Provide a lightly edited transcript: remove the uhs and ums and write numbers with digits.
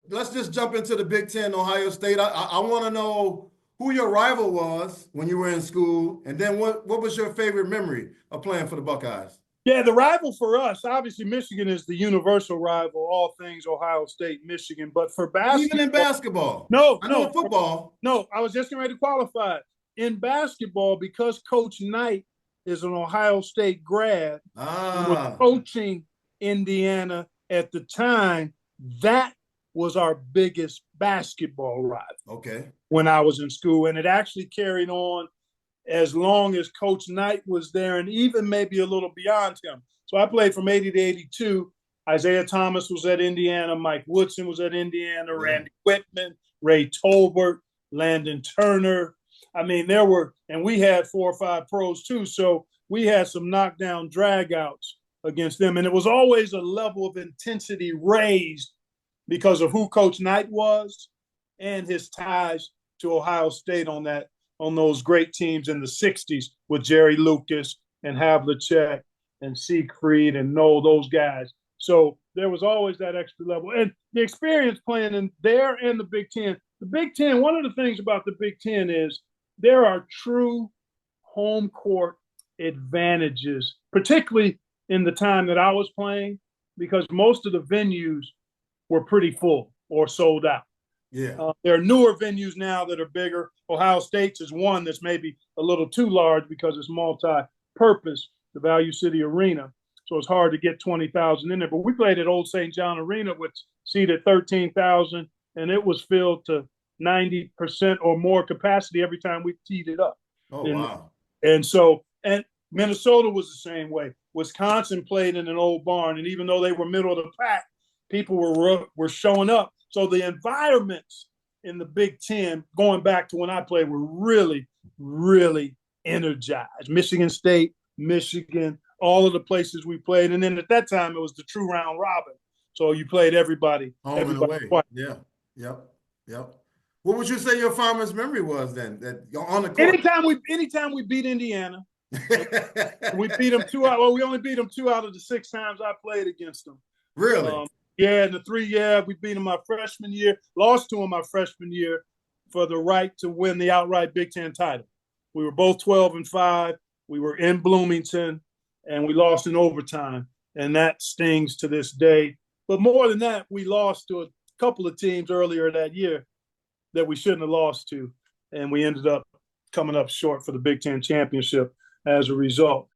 let's just jump into the Big Ten, Ohio State. I want to know who your rival was when you were in school, and then what was your favorite memory of playing for the Buckeyes? Yeah, the rival for us, obviously, Michigan is the universal rival, all things Ohio State, Michigan. But for Even in basketball, basketball, no, I know in no, football. no, I was just getting ready to qualify. In basketball, because Coach Knight is an Ohio State grad and was Ah, coaching Indiana at the time, that was our biggest basketball rival okay. when I was in school. And it actually carried on as long as Coach Knight was there and even maybe a little beyond him. So I played from 80 to 82. Isiah Thomas was at Indiana. Mike Woodson was at Indiana. Yeah. Randy Whitman, Ray Tolbert, Landon Turner. I mean, there were, and we had 4 or 5 pros too. So we had some knockdown dragouts against them. And it was always a level of intensity raised because of who Coach Knight was and his ties to Ohio State on those great teams in the 60s with Jerry Lucas and Havlicek and Siegfried and Noel, those guys. So there was always that extra level. And the experience playing in there and the Big Ten. The Big Ten, one of the things about the Big Ten is there are true home court advantages, particularly in the time that I was playing, because most of the venues were pretty full or sold out. Yeah. There are newer venues now that are bigger. Ohio State's is one that's maybe a little too large because it's multi-purpose, the Value City Arena. So it's hard to get 20,000 in there. But we played at Old St. John Arena, which seated 13,000, and it was filled to 90% or more capacity every time we teed it up. Oh, And, wow. and Minnesota was the same way. Wisconsin played in an old barn, and even though they were middle of the pack, people were showing up. So the environments in the Big Ten, going back to when I played, were really, really energized. Michigan State, Michigan, all of the places we played. And then at that time, it was the true round robin. So you played everybody, Home and everybody away. twice. Yeah. Yep. Yep. What would you say your fondest memory was then that on the court? Anytime we beat Indiana, we beat them 2 out. Well, we only beat them 2 out of the 6 times I played against them. Really? Yeah, in the 3 year, we beat them my freshman year, lost to them my freshman year for the right to win the outright Big Ten title. We were both 12-5. We were in Bloomington, and we lost in overtime, and that stings to this day. But more than that, we lost to a couple of teams earlier that year that we shouldn't have lost to, and we ended up coming up short for the Big Ten championship as a result.